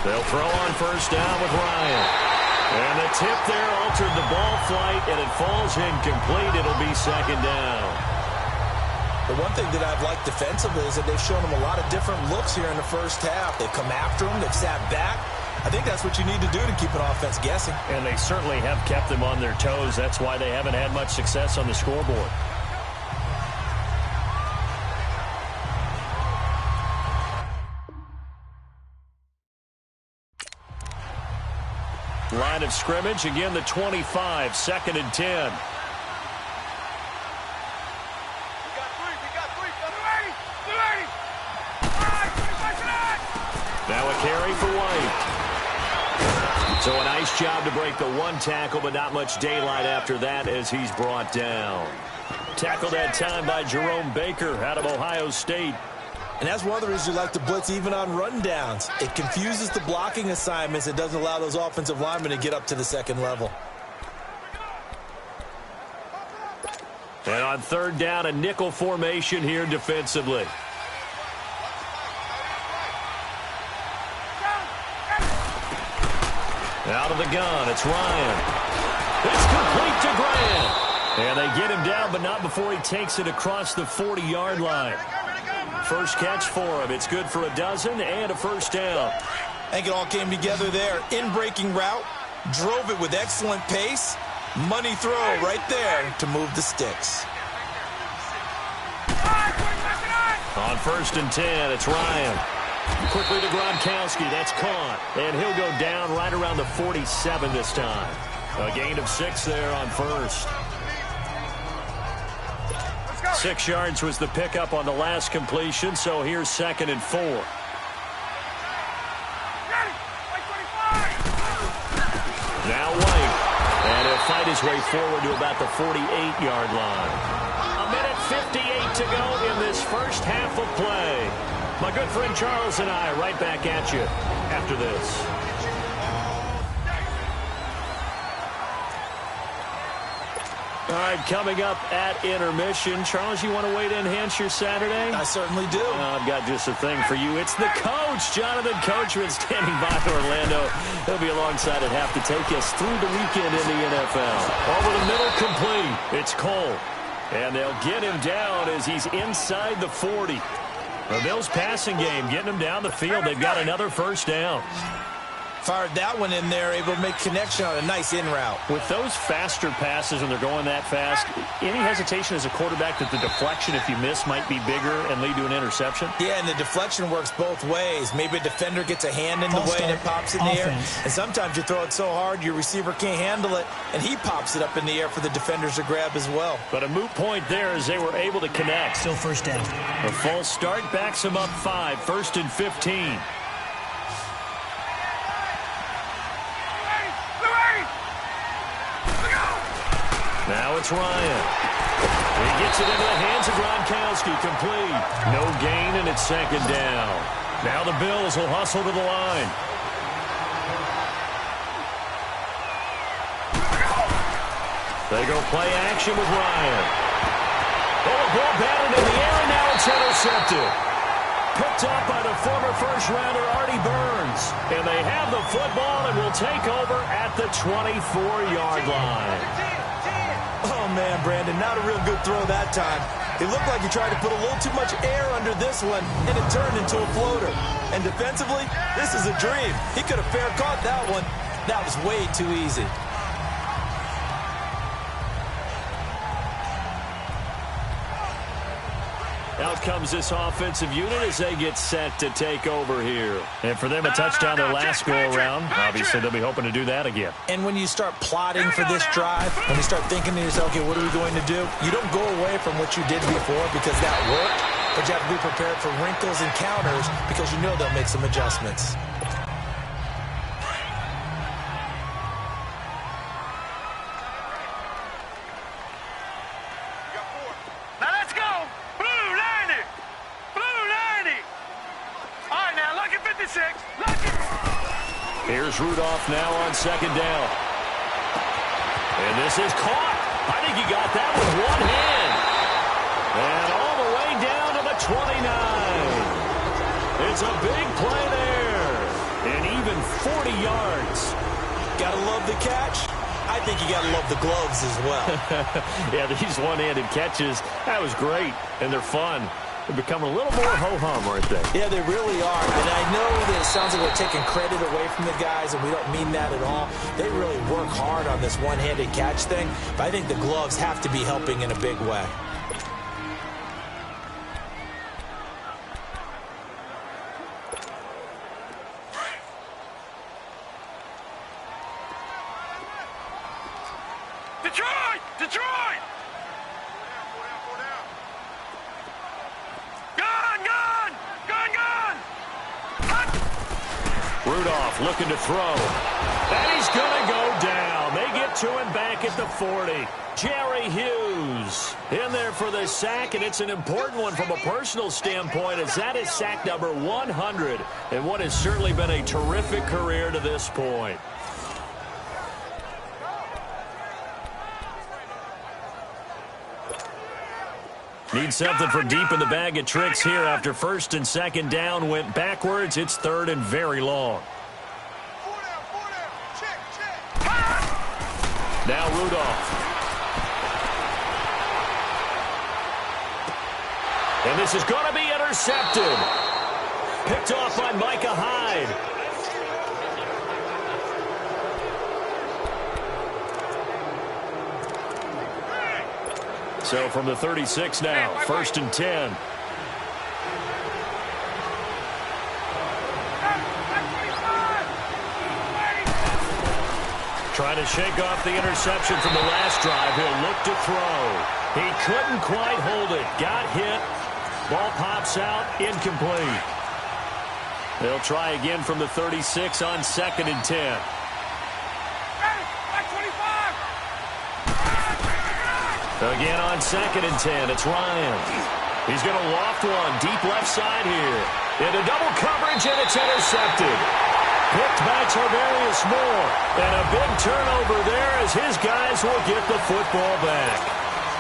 They'll throw on first down with Ryan. And the tip there altered the ball flight, and it falls incomplete. It'll be second down. The one thing that I've liked defensively is that they've shown them a lot of different looks here in the first half. They've come after them. They've sat back. I think that's what you need to do to keep an offense guessing. And they certainly have kept them on their toes. That's why they haven't had much success on the scoreboard. Line of scrimmage, again the 25, 2nd and 10. Now a carry for White. So a nice job to break the one tackle, but not much daylight after that as he's brought down. Tackled that time by Jerome Baker out of Ohio State. And that's one of the reasons you like to blitz even on rundowns. It confuses the blocking assignments. It doesn't allow those offensive linemen to get up to the second level. And on 3rd down, a nickel formation here defensively. Out of the gun, it's Ryan. It's complete to Grant. And they get him down, but not before he takes it across the 40-yard line. First catch for him. It's good for a dozen and a first down. I think it all came together there. In-breaking route, drove it with excellent pace. Money throw right there to move the sticks. On 1st and 10, it's Ryan. Quickly to Gronkowski. That's caught. And he'll go down right around the 47 this time. A gain of 6 there on first. 6 yards was the pickup on the last completion, so here's 2nd and 4. Now White. And he'll fight his way forward to about the 48-yard line. A minute 58 to go in this first half of play. My good friend Charles and I right back at you after this. All right, coming up at intermission. Charles, you want to wait to enhance your Saturday? I certainly do. I've got just a thing for you. It's the coach, Jonathan Coachman, standing by Orlando. He'll be alongside at half to take us through the weekend in the NFL. Over the middle, complete. It's Cole. And they'll get him down as he's inside the 40. The Bills' passing game, getting them down the field. They've got another first down. Fired that one in there, able to make connection on a nice in route. With those faster passes, and they're going that fast, any hesitation as a quarterback that the deflection, if you miss, might be bigger and lead to an interception? Yeah, and the deflection works both ways. Maybe a defender gets a hand in the way and it pops in the air. And sometimes you throw it so hard your receiver can't handle it, and he pops it up in the air for the defenders to grab as well. But a moot point there as they were able to connect. Still first down. A false start backs them up 5, 1st and 15. Now it's Ryan. He gets it into the hands of Gronkowski, complete. No gain, and it's 2nd down. Now the Bills will hustle to the line. They go play action with Ryan. Oh, a ball batted in the air, and now it's intercepted. Picked up by the former first-rounder Artie Burns. And they have the football and will take over at the 24-yard line. Oh, man, Brandon, not a real good throw that time. It looked like he tried to put a little too much air under this one, and it turned into a floater. And defensively, this is a dream. He could have fair caught that one. That was way too easy. Out comes this offensive unit as they get set to take over here. And for them, a touchdown their last go-around. Obviously, they'll be hoping to do that again. And when you start plotting for this drive, when you start thinking to yourself, okay, what are we going to do? You don't go away from what you did before because that worked, but you have to be prepared for wrinkles and counters because you know they'll make some adjustments. Here's Rudolph now on 2nd down. And this is caught. I think he got that with one hand. And all the way down to the 29. It's a big play there. And even 40 yards. Gotta love the catch. I think you gotta love the gloves as well. Yeah, these one-handed catches, that was great, and they're fun. They're becoming a little more ho-hum, aren't they? Yeah, they really are. And I know that it sounds like we're taking credit away from the guys, and we don't mean that at all. They really work hard on this one-handed catch thing, but I think the gloves have to be helping in a big way. Detroit! Detroit! Rudolph looking to throw. And he's going to go down. They get to him back at the 40. Jerry Hughes in there for the sack, and it's an important one from a personal standpoint, as that is sack number 100 and what has certainly been a terrific career to this point. Need something for deep in the bag of tricks here after first and second down went backwards. It's third and very long. Now Rudolph. And this is going to be intercepted. Picked off by Micah Hyde. So from the 36 now, first and 10. Trying to shake off the interception from the last drive. He'll look to throw. He couldn't quite hold it. Got hit. Ball pops out. Incomplete. They'll try again from the 36 on second and 10. Again on second and 10, it's Ryan. He's going to loft one deep left side here. Into double coverage, and it's intercepted. Picked by Tarvarius Moore. And a big turnover there as his guys will get the football back.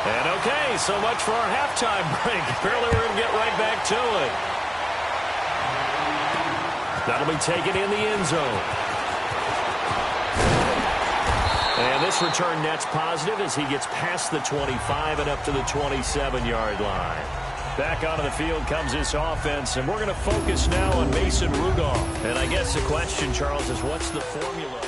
And okay, so much for our halftime break. Apparently we're going to get right back to it. That'll be taken in the end zone. And this return net's positive as he gets past the 25 and up to the 27-yard line. Back onto the field comes this offense, and we're going to focus now on Mason Rudolph. And I guess the question, Charles, is what's the formula?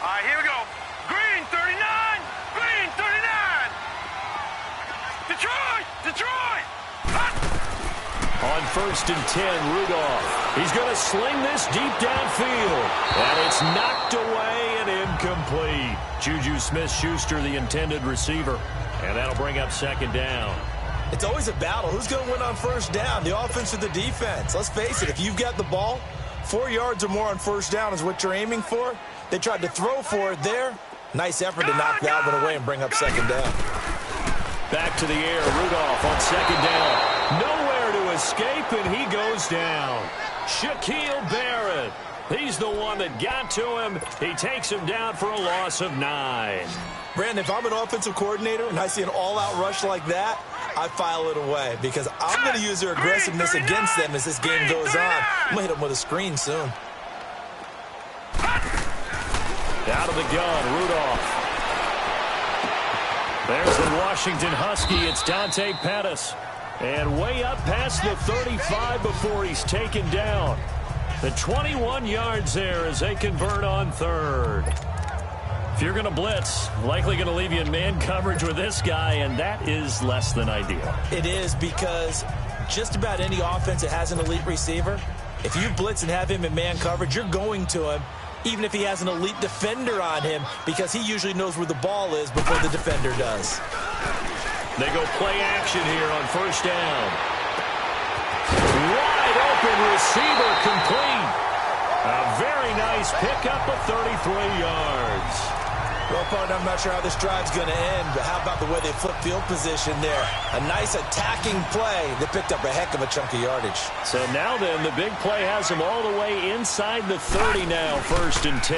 All right, here we go. Green 39! Green 39! Detroit! Detroit! On first and 10, Rudolph. He's going to sling this deep downfield. And it's knocked away and incomplete. Juju Smith-Schuster, the intended receiver. And that'll bring up second down. It's always a battle. Who's going to win on first down, the offense or the defense? Let's face it, if you've got the ball, 4 yards or more on first down is what you're aiming for. They tried to throw for it there. Nice effort to knock that one away and bring up second down. Back to the air, Rudolph on second down. Nowhere to escape, and he goes down. Shaquille Barrett. He's the one that got to him. He takes him down for a loss of 9. Brandon, if I'm an offensive coordinator and I see an all-out rush like that, I file it away because I'm going to use their aggressiveness against them as this game goes on. I'm going to hit them with a screen soon. Out of the gun, Rudolph. There's the Washington Husky. It's Dante Pettis. And way up past the 35 before he's taken down. The 21 yards there as they convert on third. If you're going to blitz, likely going to leave you in man coverage with this guy, and that is less than ideal. It is because just about any offense that has an elite receiver, if you blitz and have him in man coverage, you're going to him, even if he has an elite defender on him, because he usually knows where the ball is before the defender does. They go play action here on first down. Wide open receiver complete. A very nice pickup of 33 yards. Well, partner, I'm not sure how this drive's going to end, but how about the way they flip field position there? A nice attacking play that picked up a heck of a chunk of yardage. So now then, the big play has them all the way inside the 30 now, first and 10.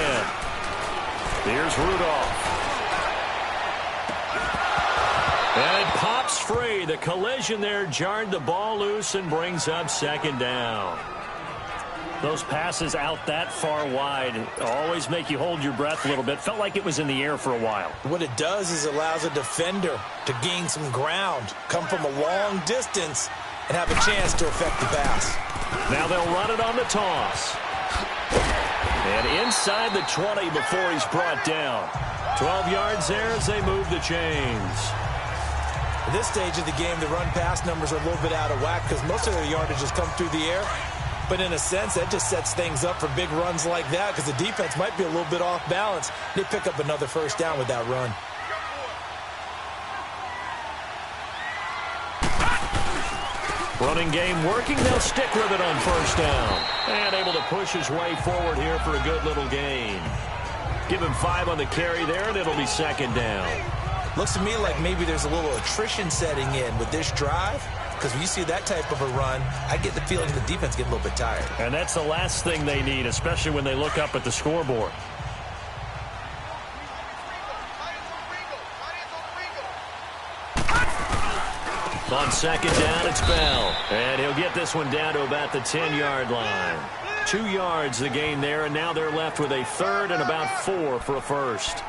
Here's Rudolph. And it pops free. The collision there jarred the ball loose and brings up second down. Those passes out that far wide always make you hold your breath a little bit. Felt like it was in the air for a while. What it does is allows a defender to gain some ground, come from a long distance, and have a chance to affect the pass. Now they'll run it on the toss. And inside the 20 before he's brought down. 12 yards there as they move the chains. At this stage of the game, the run-pass numbers are a little bit out of whack because most of their yardage has come through the air. But in a sense, that just sets things up for big runs like that because the defense might be a little bit off balance. They pick up another first down with that run. Running game working. They'll stick with it on first down. And able to push his way forward here for a good little gain. Give him 5 on the carry there, and it'll be second down. Looks to me like maybe there's a little attrition setting in with this drive. Because when you see that type of a run, I get the feeling the defense gets a little bit tired. And that's the last thing they need, especially when they look up at the scoreboard. On second down, it's Bell. And he'll get this one down to about the 10-yard line. 2 yards the gain there, and now they're left with a third and about 4 for a first.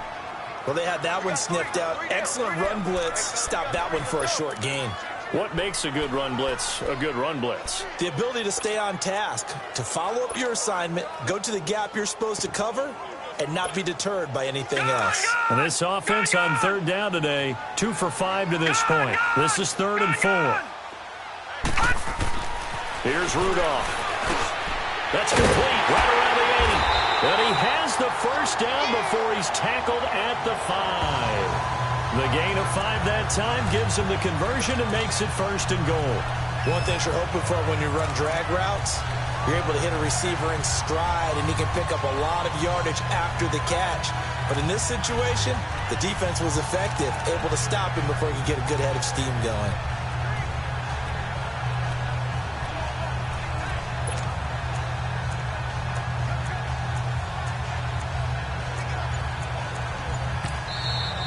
Well, they had that one sniffed out. Excellent run blitz. Stopped that one for a short gain. What makes a good run blitz a good run blitz? The ability to stay on task, to follow up your assignment, go to the gap you're supposed to cover, and not be deterred by anything else. And this offense on third down today, 2 for 5 to this point. This is 3rd and 4. Here's Rudolph. That's complete right around the 80. And he has the first down before he's tackled at the 5. The gain of 5 that time gives him the conversion and makes it 1st and goal. One thing you're hoping for when you run drag routes, you're able to hit a receiver in stride, and he can pick up a lot of yardage after the catch. But in this situation, the defense was effective, able to stop him before he could get a good head of steam going.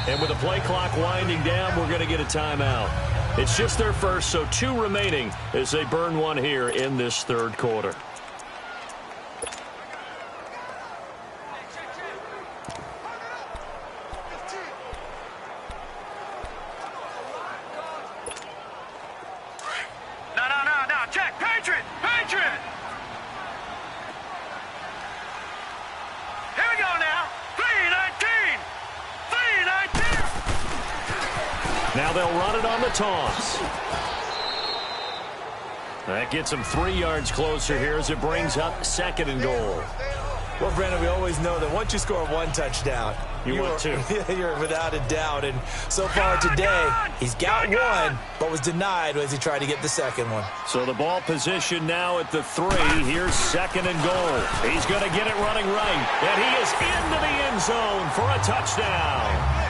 And with the play clock winding down, we're going to get a timeout. It's just their first, so 2 remaining as they burn one here in this 3rd quarter. No, check, Patriot! Here we go now, 3-19! Now they'll run it on the toss. That gets them 3 yards closer here as it brings up 2nd and goal. Well, Brandon, we always know that once you score 1 touchdown, you're without a doubt. And so far today, he's got 1, but was denied as he tried to get the 2nd one. So the ball position now at the 3. Here's 2nd and goal. He's going to get it running right. And he is into the end zone for a touchdown.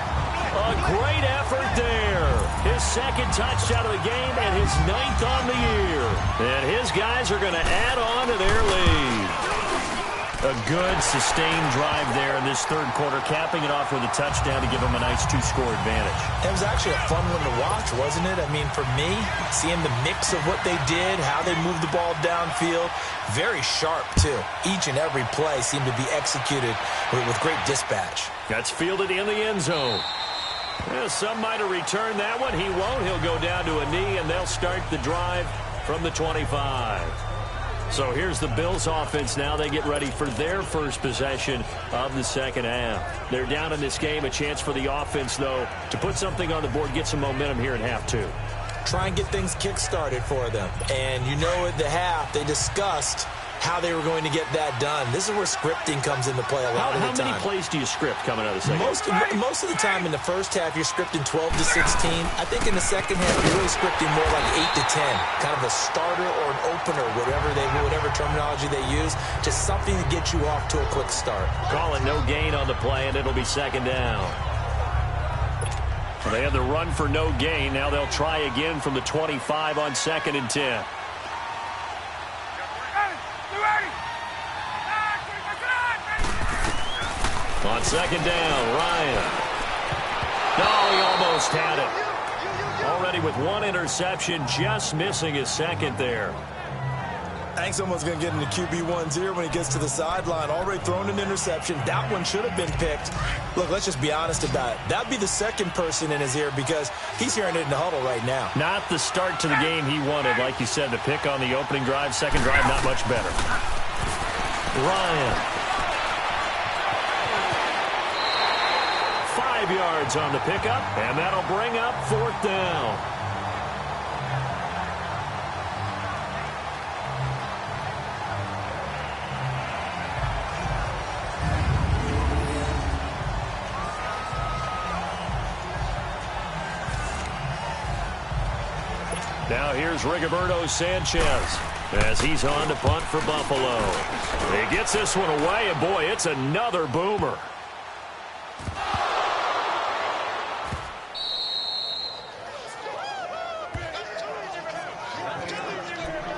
A great effort there. His 2nd touchdown of the game and his 9th on the year. And his guys are going to add on to their lead. A good, sustained drive there in this 3rd quarter, capping it off with a touchdown to give them a nice 2-score advantage. It was actually a fun one to watch, wasn't it? I mean, for me, seeing the mix of what they did, how they moved the ball downfield, very sharp, too. Each and every play seemed to be executed with great dispatch. That's fielded in the end zone. Well, some might have returned that one. He won't. He'll go down to a knee, and they'll start the drive from the 25. So here's the Bills offense now. They get ready for their first possession of the 2nd half. They're down in this game. A chance for the offense, though, to put something on the board, get some momentum here in half 2. Try and get things kick-started for them. And you know at the half, they discussed how they were going to get that done. This is where scripting comes into play a lot of the time. How many plays do you script coming out of the 2nd? Most of the time in the first half, you're scripting 12 to 16. I think in the 2nd half, you're really scripting more like 8 to 10. Kind of a starter or an opener, whatever terminology they use. Just something to get you off to a quick start. Calling no gain on the play, and it'll be 2nd down. Well, they had the run for no gain. Now they'll try again from the 25 on 2nd and 10. On 2nd down, Ryan. No, he almost had it. Already with one interception, just missing his second there. I think someone's going to get into QB1's ear when he gets to the sideline. Already thrown an interception. That one should have been picked. Look, let's just be honest about it. That would be the second person in his ear because he's hearing it in the huddle right now. Not the start to the game he wanted. Like you said, the pick on the opening drive, second drive, not much better. Ryan. 5 yards on the pickup, and that'll bring up fourth down. Now here's Rigoberto Sanchez as he's on to punt for Buffalo. He gets this one away, and boy, it's another boomer.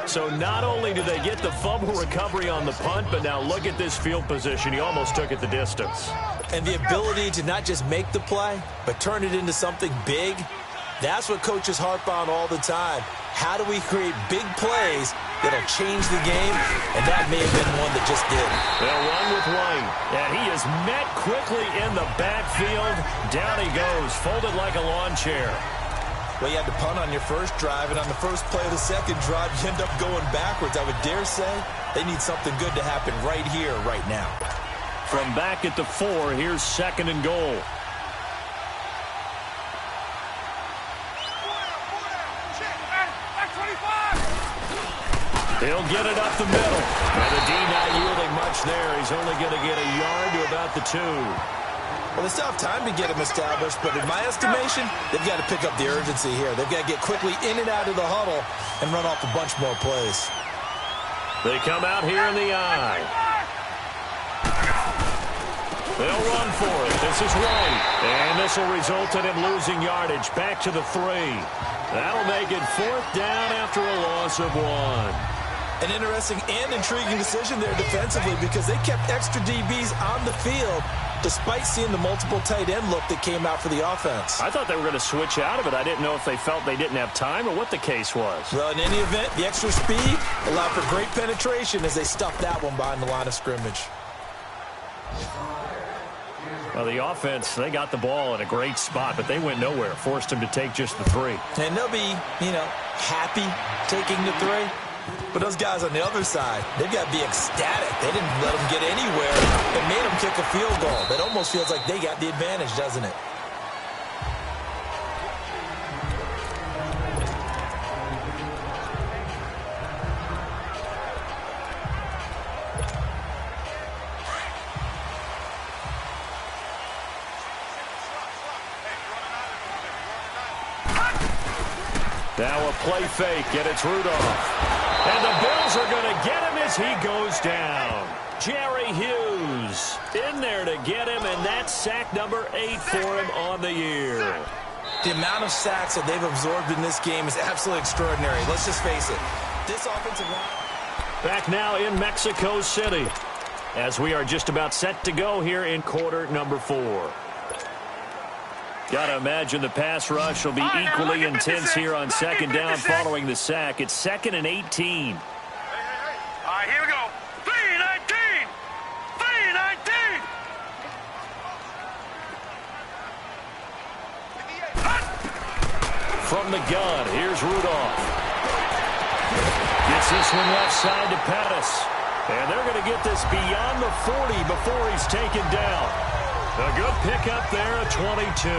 So not only do they get the fumble recovery on the punt, but now look at this field position. He almost took it the distance. And the ability to not just make the play, but turn it into something big, that's what coaches harp on all the time. How do we create big plays that'll change the game? And that may have been one that just did. They'll run with White. And he is met quickly in the backfield. Down he goes, folded like a lawn chair. Well, you had to punt on your first drive, and on the first play of the second drive, you end up going backwards. I would dare say they need something good to happen right here, right now. From back at the 4, here's second and goal. He'll get it up the middle. And the D not yielding much there. He's only going to get a yard to about the 2. Well, they still have time to get him established, but in my estimation, they've got to pick up the urgency here. They've got to get quickly in and out of the huddle and run off a bunch more plays. They come out here in the eye. They'll run for it. This is White. And this will result in him losing yardage back to the 3. That'll make it fourth down after a loss of 1. An interesting and intriguing decision there defensively because they kept extra DBs on the field despite seeing the multiple tight end look that came out for the offense. I thought they were going to switch out of it. I didn't know if they felt they didn't have time or what the case was. Well, in any event, the extra speed allowed for great penetration as they stuffed that one behind the line of scrimmage. Well, the offense, they got the ball at a great spot, but they went nowhere. Forced him to take just the 3. And they'll be, happy taking the 3. But those guys on the other side, they've got to be ecstatic. They didn't let them get anywhere and made them kick a field goal. That almost feels like they got the advantage, doesn't it? Now a play fake, and it's Rudolph. And the Bills are going to get him as he goes down. Jerry Hughes in there to get him, and that's sack number 8 for him on the year. The amount of sacks that they've absorbed in this game is absolutely extraordinary. Let's just face it. This offensive line... Back now in Mexico City as we are just about set to go here in quarter number 4. Got to imagine the pass rush will be equally intense here on second down following the sack. It's 2nd and 18. All right, here we go. 3-19. 3-19. From the gun, here's Rudolph. Gets this one left side to Pettis. And they're going to get this beyond the 40 before he's taken down. A good pickup there at 22.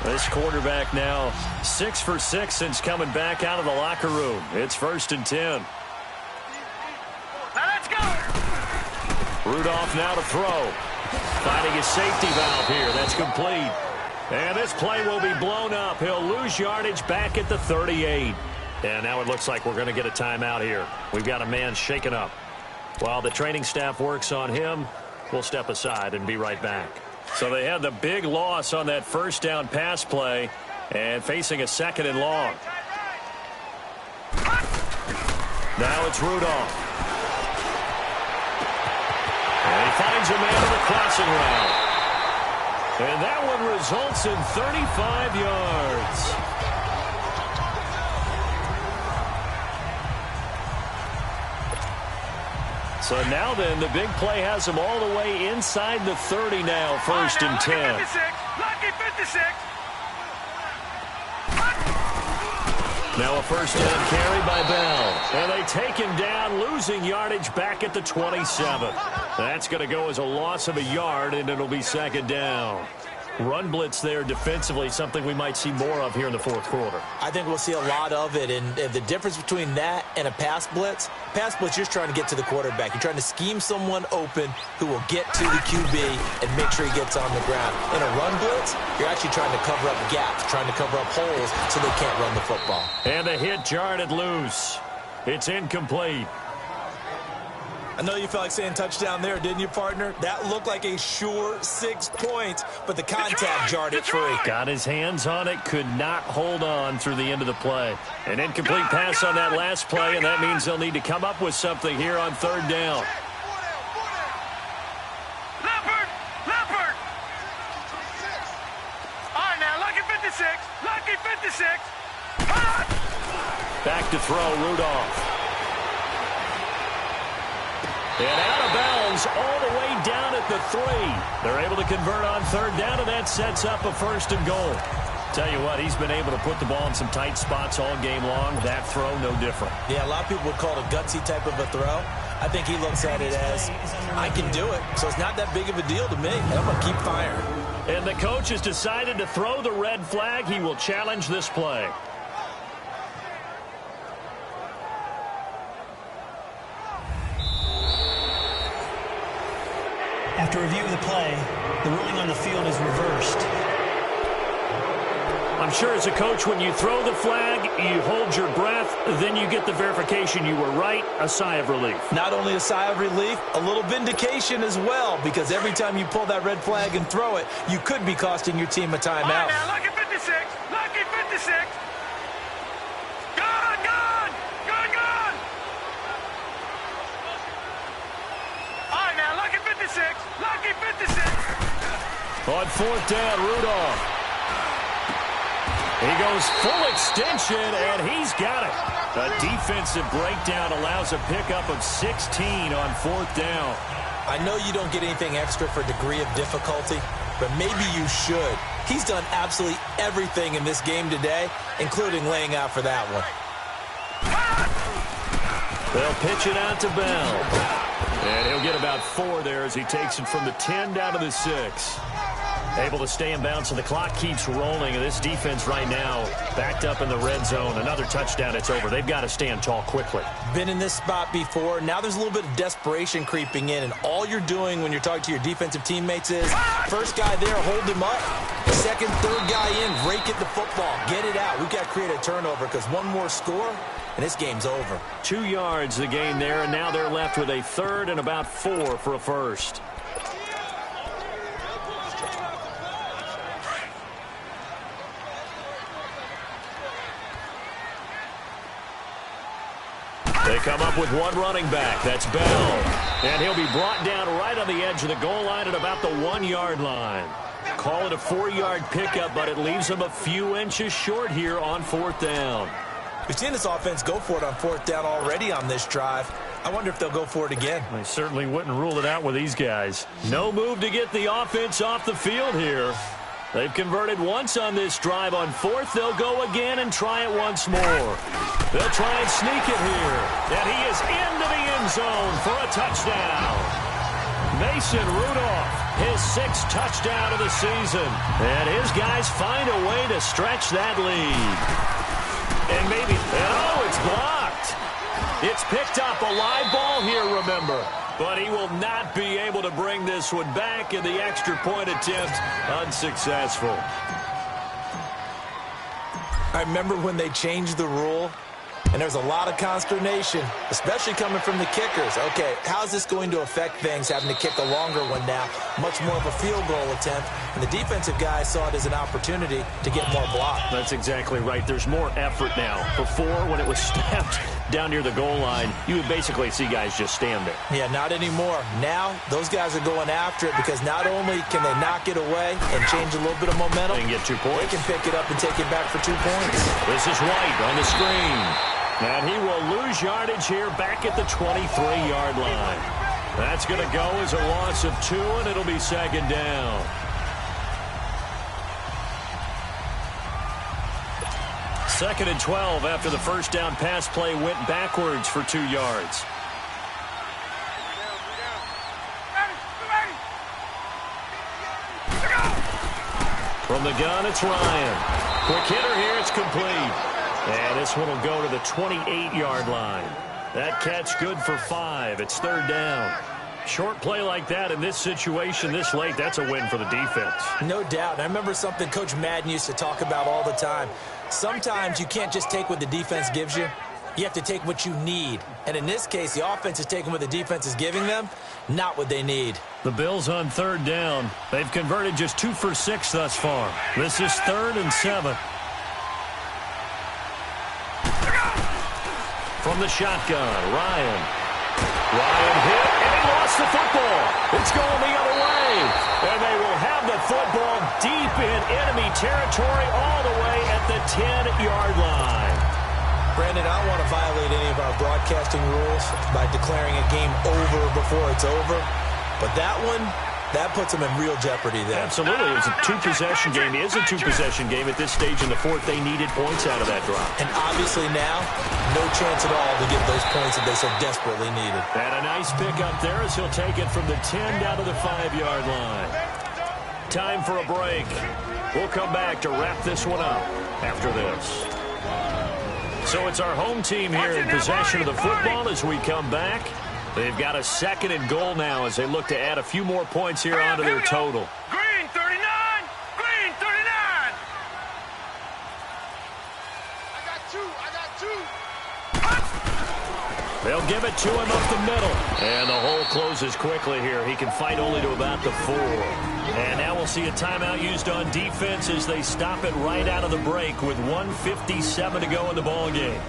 This quarterback now 6 for 6 since coming back out of the locker room. It's 1st and 10. Now let's go. Rudolph now to throw. Finding his safety valve here. That's complete. And this play will be blown up. He'll lose yardage back at the 38. And now it looks like we're going to get a timeout here. We've got a man shaken up. While the training staff works on him, we'll step aside and be right back. So they had the big loss on that first down pass play and facing a 2nd and long. Now it's Rudolph. And he finds a man on the crossing route. And that one results in 35 yards. So now then, the big play has him all the way inside the 30 now, 1st and 10. Lucky 56. Now a 1st down carry by Bell. And they take him down, losing yardage back at the 27. That's going to go as a loss of a yard, and it'll be 2nd down. Run blitz there defensively, something we might see more of here in the 4th quarter. I think we'll see a lot of it, and the difference between that and a pass blitz, you're just trying to get to the quarterback. You're trying to scheme someone open who will get to the QB and make sure he gets on the ground. In a run blitz, you're actually trying to cover up gaps, trying to cover up holes so they can't run the football. And the hit jarred it loose. It's incomplete. I know you felt like saying touchdown there, didn't you, partner? That looked like a sure 6 points, but the contact jarred it free. Got his hands on it, could not hold on through the end of the play. An incomplete pass on that last play, and that means they'll need to come up with something here on 3rd down. Leopard! All right, now, lucky 56. Lucky 56. Back to throw, Rudolph. And out of bounds all the way down at the 3. They're able to convert on 3rd down, and that sets up a 1st and goal. Tell you what, he's been able to put the ball in some tight spots all game long. That throw, no different. Yeah, a lot of people would call it a gutsy type of a throw. I think he looks at it as, I can do it, so it's not that big of a deal to me. I'm going to keep firing. And the coach has decided to throw the red flag. He will challenge this play. After review of the play, the ruling on the field is reversed. I'm sure as a coach, when you throw the flag, you hold your breath, then you get the verification you were right, a sigh of relief. Not only a sigh of relief, a little vindication as well, because every time you pull that red flag and throw it, you could be costing your team a timeout. All right, now, lucky 56. Lucky 56. Gone! All right, now, lucky 56. Lucky 56. On 4th down, Rudolph. He goes full extension, and he's got it. A defensive breakdown allows a pickup of 16 on 4th down. I know you don't get anything extra for degree of difficulty, but maybe you should. He's done absolutely everything in this game today, including laying out for that one. They'll pitch it out to Bell. And he'll get about 4 there as he takes it from the 10 down to the 6. Able to stay in bounds, so the clock keeps rolling. And this defense right now backed up in the red zone. Another touchdown, it's over. They've got to stand tall quickly. Been in this spot before. Now there's a little bit of desperation creeping in, and all you're doing when you're talking to your defensive teammates is first guy there, hold him up. Second, third guy in, rake at the football. Get it out. We've got to create a turnover because one more score, and this game's over. 2 yards the gain there, and now they're left with a 3rd and about 4 for a 1st. They come up with one running back. That's Bell. And he'll be brought down right on the edge of the goal line at about the 1-yard line. Call it a 4-yard pickup, but it leaves them a few inches short here on 4th down. We've seen this offense go for it on 4th down already on this drive. I wonder if they'll go for it again. They certainly wouldn't rule it out with these guys. No move to get the offense off the field here. They've converted once on this drive. On 4th, they'll go again and try it once more. They'll try and sneak it here. And he is into the end zone for a touchdown. Mason Rudolph, his 6th touchdown of the season. And his guys find a way to stretch that lead. And it's blocked. It's picked up, a live ball here, remember. But he will not be able to bring this one back, and the extra point attempt unsuccessful. I remember when they changed the rule And there's a lot of consternation, especially coming from the kickers. Okay, how's this going to affect things, having to kick a longer one now? Much more of a field goal attempt. And the defensive guys saw it as an opportunity to get more block. That's exactly right. There's more effort now. Before, when it was snapped down near the goal line, you would basically see guys just stand there. Yeah, not anymore. Now, those guys are going after it because not only can they knock it away and change a little bit of momentum, they can get 2 points. They can pick it up and take it back for 2 points. This is White on the screen. And he will lose yardage here back at the 23-yard line. That's going to go as a loss of 2, and it'll be second down. Second and 12 after the first down pass play went backwards for 2 yards. From the gun, it's Ryan. Quick hitter here, it's complete. And this one will go to the 28-yard line. That catch good for 5. It's third down. Short play like that in this situation this late, that's a win for the defense. No doubt. And I remember something Coach Madden used to talk about all the time. Sometimes you can't just take what the defense gives you. You have to take what you need. And in this case, the offense is taking what the defense is giving them, not what they need. The Bills on third down. They've converted just 2 for 6 thus far. This is 3rd and 7. From the shotgun, Ryan hit, and he lost the football. It's going the other way. And they will have the football deep in enemy territory all the way at the 10-yard line. Brandon, I don't want to violate any of our broadcasting rules by declaring a game over before it's over. But that one, that puts them in real jeopardy there. Absolutely. It was a 2-possession game. It is a 2-possession game at this stage in the 4th. They needed points out of that drop. And obviously now, no chance at all to get those points that they so desperately needed. And a nice pick up there as he'll take it from the 10 down to the 5-yard line. Time for a break. We'll come back to wrap this one up after this. So it's our home team here in possession of the football as we come back. They've got a 2nd and goal now as they look to add a few more points here onto their total. Green 39! Green 39! I got two! They'll give it to him up the middle. And the hole closes quickly here. He can fight only to about the 4. And now we'll see a timeout used on defense as they stop it right out of the break with 1:57 to go in the ball game.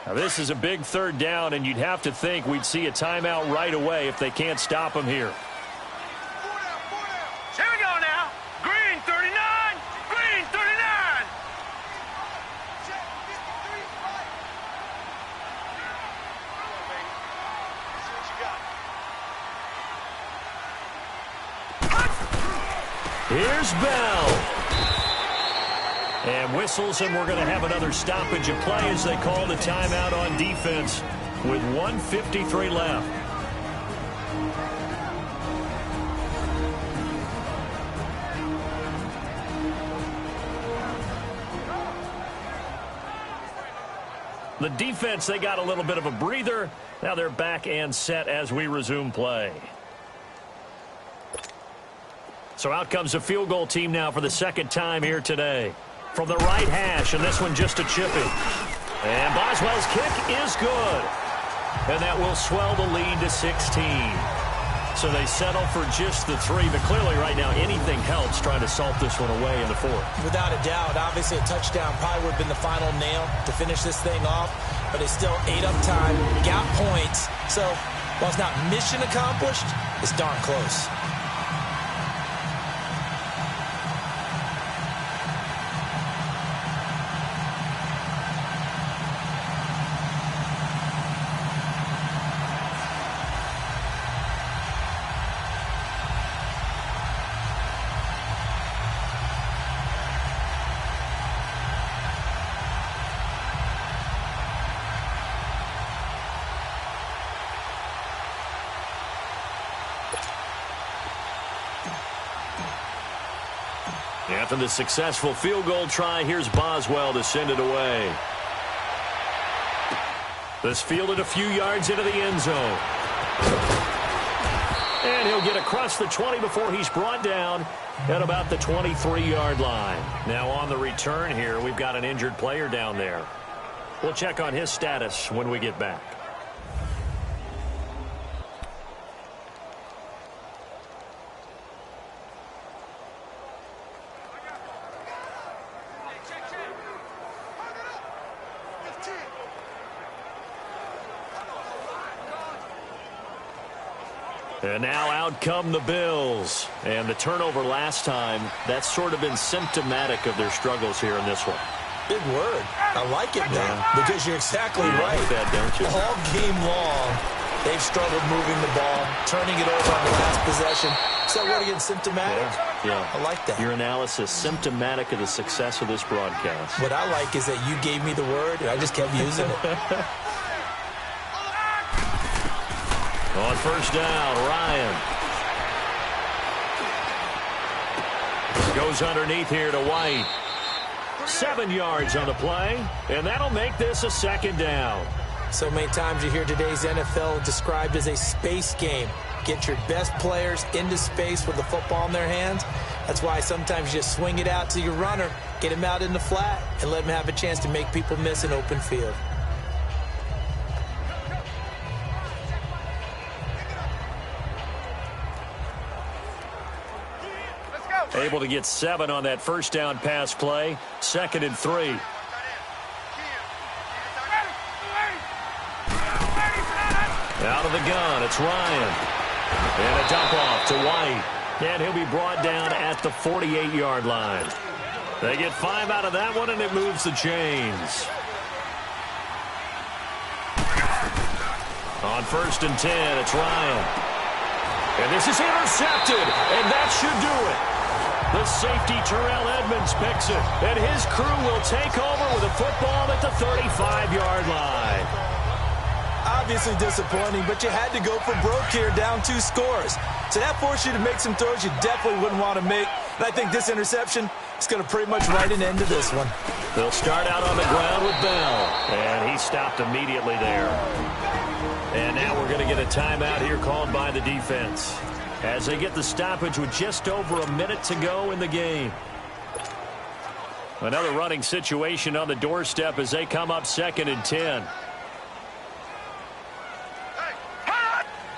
Now this is a big 3rd down, and you'd have to think we'd see a timeout right away if they can't stop him here. Here we go now. Green 39! Green 39! Here's Bell. And whistles, and we're going to have another stoppage of play as they call the timeout on defense with 1:53 left. The defense, they got a little bit of a breather. Now they're back and set as we resume play. So out comes a field goal team now for the 2nd time here today. From the right hash, and this one just a chipping. And Boswell's kick is good. And that will swell the lead to 16. So they settle for just the 3, but clearly right now anything helps trying to salt this one away in the 4th. Without a doubt, obviously a touchdown probably would have been the final nail to finish this thing off, but it's still 8 up time, got points. So while it's not mission accomplished, it's darn close. After the successful field goal try, here's Boswell to send it away. This fielded a few yards into the end zone. And he'll get across the 20 before he's brought down at about the 23-yard line. Now on the return here, we've got an injured player down there. We'll check on his status when we get back. And now out come the Bills. And the turnover last time, that's sort of been symptomatic of their struggles here in this one. Big word. I like it now because you're exactly right. Like that, don't you? All game long, they've struggled moving the ball, turning it over on the last possession. So what again, symptomatic? Yeah. I like that. Your analysis, symptomatic of the success of this broadcast. What I like is that you gave me the word, and I just kept using it. On first down, Ryan. Goes underneath here to White. 7 yards on the play, and that'll make this a second down. So many times you hear today's NFL described as a space game. Get your best players into space with the football in their hands. That's why sometimes you just swing it out to your runner, get him out in the flat, and let him have a chance to make people miss an open field. Able to get 7 on that first down pass play. 2nd and 3. Out of the gun, it's Ryan. And a dump off to White. And he'll be brought down at the 48-yard line. They get 5 out of that one, and it moves the chains. On 1st and 10, it's Ryan. And this is intercepted, and that should do it. The safety, Terrell Edmonds, picks it, and his crew will take over with a football at the 35-yard line. Obviously disappointing, but you had to go for broke here, down 2 scores. So that forced you to make some throws you definitely wouldn't want to make. And I think this interception is going to pretty much write an end to this one. They'll start out on the ground with Bell, and he stopped immediately there. And now we're going to get a timeout here called by the defense, as they get the stoppage with just over a minute to go in the game. Another running situation on the doorstep as they come up 2nd and 10.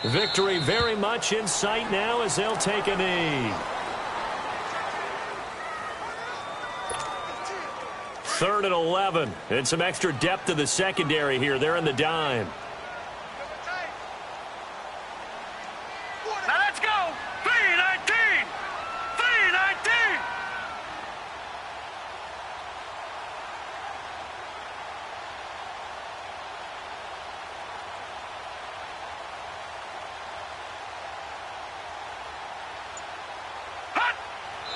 Victory very much in sight now as they'll take a knee. 3rd and 11. And some extra depth to the secondary here. They're in the dime. Now let's go. 3-19. 3-19.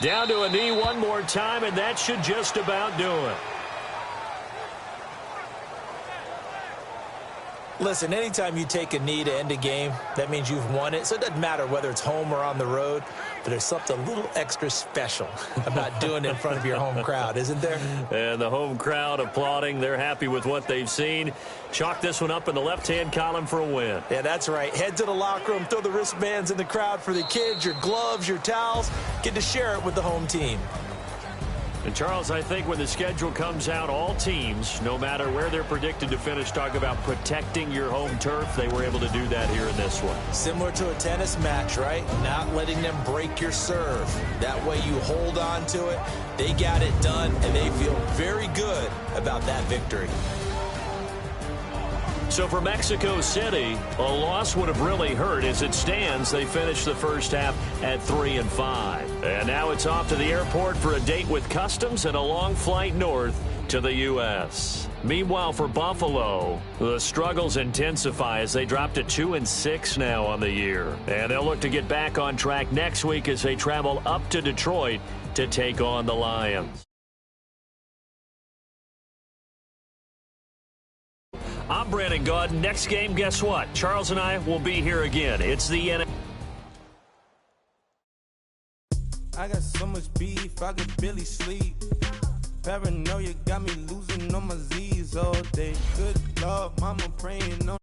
Down to a knee one more time, and that should just about do it. Listen, anytime you take a knee to end a game, that means you've won it. So it doesn't matter whether it's home or on the road, but there's something a little extra special about doing it in front of your home crowd, isn't there? And the home crowd applauding. They're happy with what they've seen. Chalk this one up in the left-hand column for a win. Yeah, that's right. Head to the locker room, throw the wristbands in the crowd for the kids, your gloves, your towels. Get to share it with the home team. And, Charles, I think when the schedule comes out, all teams, no matter where they're predicted to finish, talk about protecting your home turf. They were able to do that here in this one. Similar to a tennis match, right? Not letting them break your serve. That way you hold on to it. They got it done, and they feel very good about that victory. So for Mexico City, a loss would have really hurt. As it stands, they finished the first half at 3-5. And now it's off to the airport for a date with Customs and a long flight north to the U.S. Meanwhile, for Buffalo, the struggles intensify as they drop to 2-6 now on the year. And they'll look to get back on track next week as they travel up to Detroit to take on the Lions. I'm Brandon Gaud. Next game, guess what? Charles and I will be here again. It's the NFL. I got so much beef, I could barely sleep. Paranoia got me losing on my Z's all day. Good Lord, mama praying on